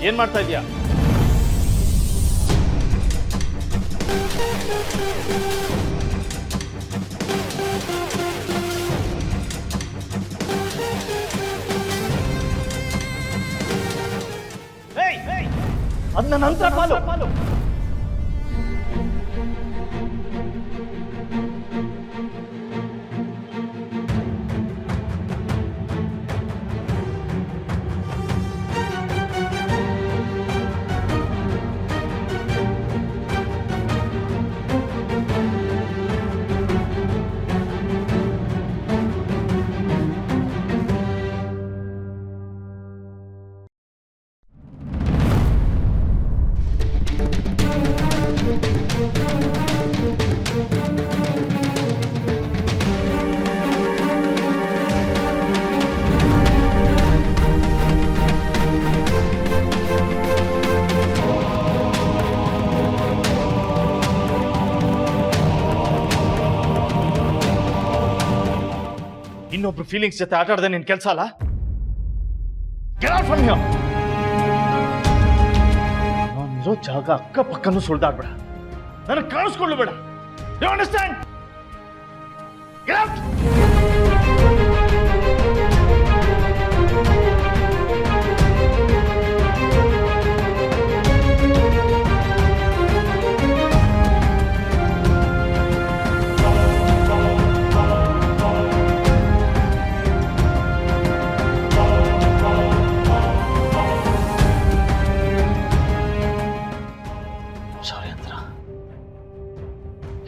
ಏನ್ ಮಾಡ್ತಾ ಇದೀಯಾ? ಅದ್ ನನ್ನ ನಂತರ ಪಾಲು. ಇನ್ನೊಬ್ರು ಫೀಲಿಂಗ್ಸ್ ಜೊತೆ ಆಟ ಆಡದೆ ನಿನ್ ಕೆಲಸ ಅಲ್ಲ. ನಾನಿರೋ ಜಾಗ ಅಕ್ಕಪಕ್ಕನೂ ಸುಳ್ದಾಡ್ಬೇಡ, ನನಗೆ ಕಾಣಿಸ್ಕೊಳ್ಳು ಬೇಡ. You understand?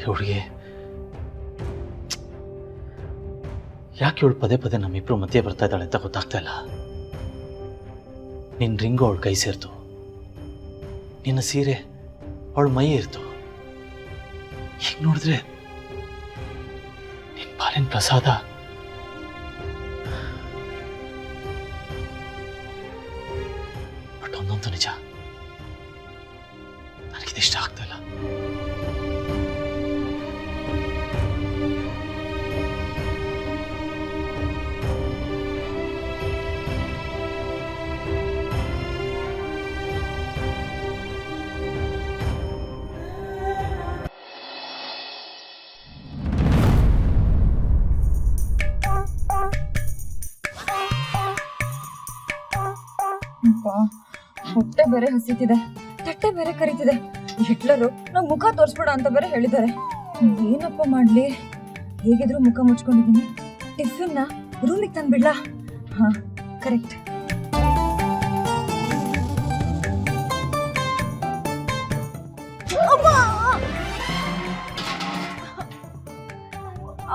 ಹುಡುಗಿ ಯಾಕೆ ಇವಳು ಪದೇ ಪದೇ ನಮ್ಮಿಬ್ರು ಮಧ್ಯೆ ಬರ್ತಾ ಇದ್ದಾಳೆ ಅಂತ ಗೊತ್ತಾಗ್ತಾ ಇಲ್ಲ. ನಿನ್ನ ರಿಂಗು ಅವಳ ಕೈ ಸೇರ್ತು, ನಿನ್ನ ಸೀರೆ ಅವಳ ಮೈ ಇರ್ತು. ಈಗ ನೋಡಿದ್ರೆ ನಿನ್ನ ಪಾಲಿನ ಪ್ರಸಾದ ಬಟ್ ಒಂದೊಂದು ನಿಜ, ನನಗಿದಿಷ್ಟ ಆಗ್ತಾ ಇಲ್ಲ. ಹೊಟ್ಟೆ ಬೇರೆ ಹಸಿತಿದೆ, ತಟ್ಟೆ ಬೇರೆ ಕರಿತಿದೆ. ಹಿಟ್ಲರು ನಾವು ಮುಖ ತೋರಿಸ್ಬೇಡ ಅಂತ ಬೇರೆ ಹೇಳಿದ್ದಾರೆ. ಏನಪ್ಪ ಮಾಡ್ಲಿ? ಹೇಗಿದ್ರು ಮುಖ ಮುಚ್ಕೊಂಡಿದ್ದೀನಿ. ಟಿಫಿನ್ ರೂಮಿಗೆ ತಂದ್ಬಿಡ್ಲಾ? ಹಾ, ಕರೆಕ್ಟ್.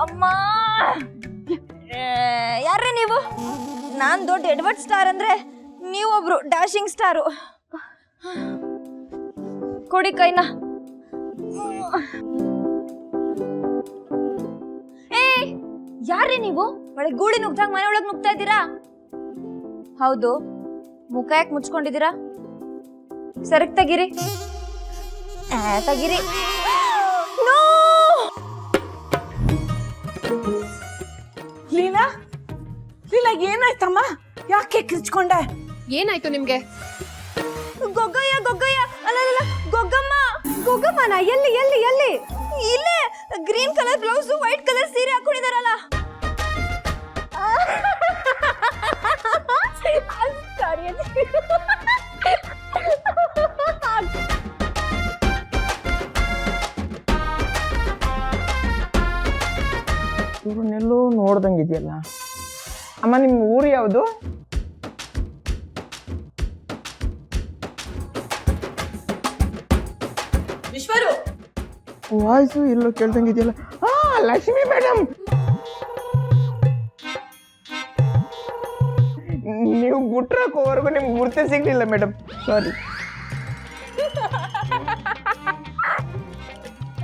ಅಮ್ಮ, ಯಾರೇ ನೀವು? ನಾನ್ ದೊಡ್ಡ ಎಡ್ವರ್ಡ್ ಸ್ಟಾರ್ ಅಂದ್ರೆ ನೀವೊಬ್ರು ಡ್ಯಾಶಿಂಗ್ ಸ್ಟಾರು. ಕೊಡಿ ಕೈನ. ಏ, ಯಾರೇ ನೀವು? ಒಳಗೆ ಗೂಳಿ ನುಗ್ದಾಗ ಮನೆ ಒಳಗೆ ನುಗ್ತಾ ಇದ್ದೀರಾ? ಹೌದು, ಮುಖ ಯಾಕೆ ಮುಚ್ಕೊಂಡಿದ್ದೀರಾ? ಸರಕ್ ತೆಗಿರಿ, ತೆಗಿರಿ. ಲೀಲಾ, ಲೀಲಾ ಏನಾಯ್ತಮ್ಮ? ಯಾಕೆ ಕಿರ್ಚ್ಕೊಂಡೆ? ಏನಾಯ್ತು ನಿಮ್ಗೆ? ಗೊಗ್ಗಯ್ಯ, ಗೊಗ್ಗಯ್ಯ, ಅಲ್ಲ ಗೊಗ್ಗಮ್ಮ. ಗೊಗ್ಗಮ್ಮನ ಎಲ್ಲಿ ಎಲ್ಲಿ ಎಲ್ಲಿ? ಇಲ್ಲೇ green colour blouse, white colour ಸೀರೆ ಹಾಕೊಂಡಿದಾರಲ್ಲ. ಇವ್ರನ್ನೆಲ್ಲೋ ನೋಡ್ದಂಗಿದೆಯಲ್ಲ. ಅಮ್ಮ, ನಿಮ್ಮ ಊರು ಯಾವುದು? ವಿಶ್ವರು, ವಾಯ್ಸು ಎಲ್ಲೋ ಕೇಳ್ದಂಗಿದೆಯಲ್ಲ. ಹಾ, ಲಕ್ಷ್ಮಿ ಮೇಡಮ್. ನೀವು ಗುಟ್ರಾಕೋವರೆಗೂ ನಿಮ್ಗೆ ಗುರ್ತೇ ಸಿಗ್ಲಿಲ್ಲ ಮೇಡಮ್, ಸಾರಿ.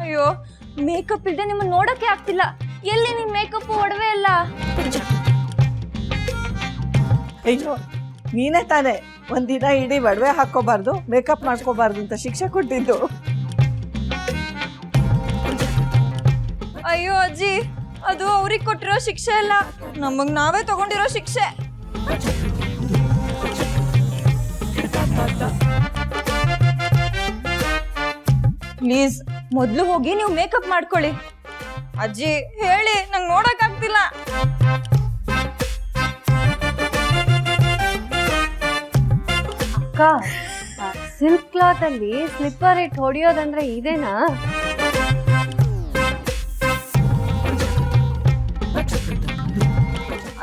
ಅಯ್ಯೋ, ಮೇಕಪ್ ಇಲ್ಲದೆ ನಿಮ್ಮನ್ನ ನೋಡಕ್ಕೆ ಆಗ್ತಿಲ್ಲ. ಎಲ್ಲಿ ನಿಮ್ ಮೇಕಪ್, ಒಡವೆ ಎಲ್ಲ? ಅಯ್ಯೋ, ನೀನೇ ತಾನೇ ಒಂದಿನ ಇಡೀ ಒಡವೆ ಹಾಕೋಬಾರ್ದು, ಮೇಕಪ್ ಮಾಡ್ಕೋಬಾರ್ದು ಅಂತ ಶಿಕ್ಷೆ ಕೊಟ್ಟಿದ್ದು. ಅಯ್ಯೋ ಅಜ್ಜಿ, ಅದು ಅವ್ರಿಗೆ ಕೊಟ್ಟಿರೋ ಶಿಕ್ಷೆ ಅಲ್ಲ, ನಮಗ್ ನಾವೇ ತಗೊಂಡಿರೋ ಶಿಕ್ಷೆ. ಪ್ಲೀಸ್ ಮೊದಲು ಹೋಗಿ ನೀವು ಮೇಕಪ್ ಮಾಡ್ಕೊಳ್ಳಿ. ಅಜ್ಜಿ ಹೇಳಿ, ನಂಗೆ ನೋಡಕ್ ಆಗ್ತಿಲ್ಲ. ಅಕ್ಕ, ಸಿಲ್ಕ್ ಕ್ಲಾತ್ ಅಲ್ಲಿ ಸ್ಲಿಪ್ಪರ್ ಇಟ್ಟು ಹೊಡಿಯೋದಂದ್ರೆ ಇದೇನಾ?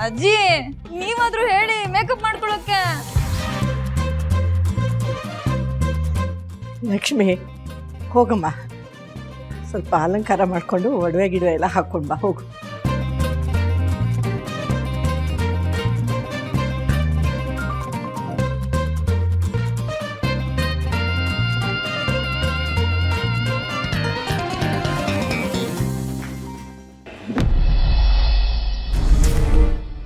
ಅಜ್ಜಿ ನೀವಾದ್ರೂ ಹೇಳಿ ಮೇಕಪ್ ಮಾಡ್ಕೊಳಕ್ಕೆ. ಲಕ್ಷ್ಮಿ ಹೋಗಮ್ಮ, ಸ್ವಲ್ಪ ಅಲಂಕಾರ ಮಾಡಿಕೊಂಡು ಒಡವೆ ಗಿಡವೆ ಎಲ್ಲ ಹಾಕ್ಕೊಂಡು ಬಾ, ಹೋಗು.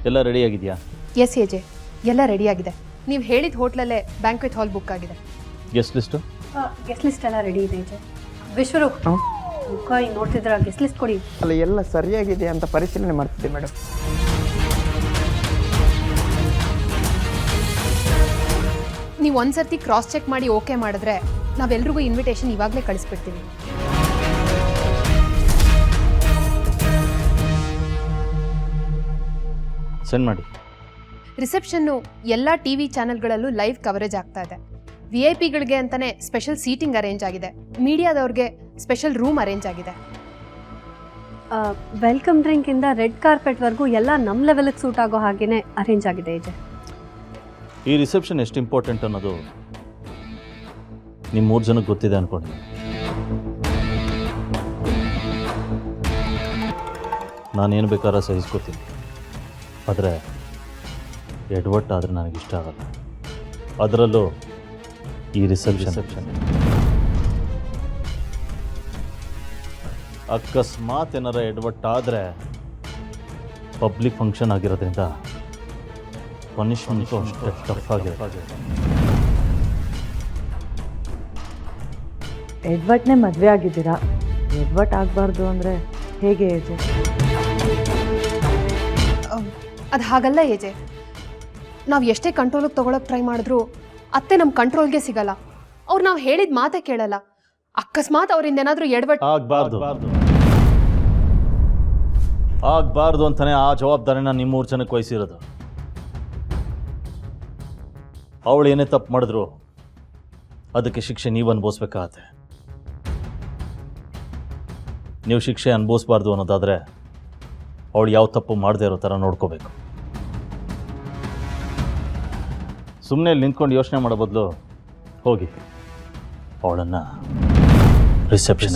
ಎಲ್ಲ ರೆಡಿಯಾಗಿದೆಯಾ? ಎಸ್ ಎಜೆ, ಎಲ್ಲ ರೆಡಿಯಾಗಿದೆ. ನೀವು ಹೇಳಿದ ಹೋಟ್ಲಲ್ಲೇ ಬ್ಯಾಂಕ್ವೆಟ್ ಹಾಲ್ ಬುಕ್ ಆಗಿದೆ. Guest list? ಗೆಸ್ಟ್ ಲಿಸ್ಟ್ ಎಲ್ಲ ರೆಡಿ ಇದೆ ಈಚೆ. ವಿಶ್ವರು ಮುಖ ಹಿಂಗೆ ನೋಡ್ತಿದ್ರ, ಗೆಸ್ಟ್ ಲಿಸ್ಟ್ ಕೊಡಿ. ಅಲ್ಲ, ಎಲ್ಲ ಸರಿಯಾಗಿದೆ ಅಂತ ಪರಿಶೀಲನೆ ಮಾಡ್ತಿದ್ದೆ ಮೇಡಮ್. ನೀವು ಒಂದ್ಸರ್ತಿ ಕ್ರಾಸ್ ಚೆಕ್ ಮಾಡಿ ಓಕೆ ಮಾಡಿದ್ರೆ ನಾವೆಲ್ರಿಗೂ ಇನ್ವಿಟೇಷನ್ ಇವಾಗಲೇ ಕಳಿಸ್ಬಿಡ್ತೀವಿ. ಸೆಂಡ್ ಮಾಡಿ. ರಿಸೆಪ್ಷನ್ನು ಎಲ್ಲ ಟಿವಿ ಚಾನೆಲ್ಗಳಲ್ಲೂ ಲೈವ್ ಕವರೇಜ್ ಆಗ್ತಾ ಇದೆ. VIP ಗಳಿಗೆ ಅಂತಾನೆ ಸ್ಪೆಷಲ್ ಸೀಟಿಂಗ್ ಅರೇಂಜ್ ಆಗಿದೆ. ಮೀಡಿಯಾದವ್ರಿಗೆ ಸ್ಪೆಷಲ್ ರೂಮ್ ಅರೇಂಜ್ ಆಗಿದೆ. ವೆಲ್ಕಮ್ ಡ್ರಿಂಕಿಂದ ರೆಡ್ ಕಾರ್ಪೆಟ್ವರೆಗೂ ಎಲ್ಲ ನಮ್ಮ ಲೆವೆಲ್ಗೆ ಸೂಟ್ ಆಗೋ ಹಾಗೇನೆ ಅರೇಂಜ್ ಆಗಿದೆ ಈಚೆ. ಈ ರಿಸೆಪ್ಷನ್ ಎಷ್ಟು ಇಂಪಾರ್ಟೆಂಟ್ ಅನ್ನೋದು ನಿಮ್ಮ 3 ಜನಕ್ಕೆ ಗೊತ್ತಿದೆ ಅನ್ಕೊಂಡು ನಾನೇನು ಬೇಕಾದ್ರೆ ಸಹಿಸ್ಕೋತೀನಿ. ಆದರೆ ಎಡ್ವರ್ಟ್ ಆದರೆ ನನಗಿಷ್ಟ ಆಗಲ್ಲ. ಅದರಲ್ಲೂ ಈ ರಿಸೆಪ್ಷನ್. ಅಕಸ್ಮಾತ್ ಏನಾರ ಎಡ್ವರ್ಟ್ ಆದರೆ ಪಬ್ಲಿಕ್ ಫಂಕ್ಷನ್ ಆಗಿರೋದ್ರಿಂದ ಪನಿಷ್ಮೆಂಟು ಅಷ್ಟೇ ಟಫ್ ಆಗಿರುತ್ತೆ. ಎಡ್ವರ್ಟ್ನೇ ಮದುವೆ ಆಗಿದ್ದೀರಾ, ಎಡ್ವರ್ಟ್ ಆಗಬಾರ್ದು ಅಂದರೆ ಹೇಗೆ ಏಜೆ? ಅದು ಹಾಗಲ್ಲ ಏಜೆ. ನಾವು ಎಷ್ಟೇ ಕಂಟ್ರೋಲಿಗೆ ತೊಗೊಳಕ್ಕೆ ಟ್ರೈ ಮಾಡಿದ್ರು ಅತ್ತೆ ನಮ್ಮ ಕಂಟ್ರೋಲ್ಗೆ ಸಿಗಲ್ಲ. ಅವ್ರು ನಾವು ಹೇಳಿದ ಮಾತೇ ಕೇಳಲ್ಲ. ಅಕಸ್ಮಾತ್ ಅವರಿಂದ ಏನಾದರೂ ಎಡವಟ್ಟು ಆಗಬಾರ್ದು ಅಂತಾನೆ ಆ ಜವಾಬ್ದಾರಿನ ನಿಮ್ಮ 3 ಜನಕ್ಕೆ ವಹಿಸಿರೋದು. ಅವಳು ಏನೇ ತಪ್ಪು ಮಾಡಿದ್ರು ಅದಕ್ಕೆ ಶಿಕ್ಷೆ ನೀವು ಅನುಭವಿಸ್ಬೇಕಾಗತ್ತೆ. ನೀವು ಶಿಕ್ಷೆ ಅನುಭವಿಸ್ಬಾರ್ದು ಅನ್ನೋದಾದರೆ ಅವಳು ಯಾವ ತಪ್ಪು ಮಾಡದೇ ಇರೋ ಥರ ನೋಡ್ಕೋಬೇಕು. ಸುಮ್ಮನೆ ನಿಂತ್ಕೊಂಡು ಯೋಚನೆ ಮಾಡೋ ಬದಲು ಹೋಗಿ ಅವಳನ್ನು ರಿಸೆಪ್ಷನ್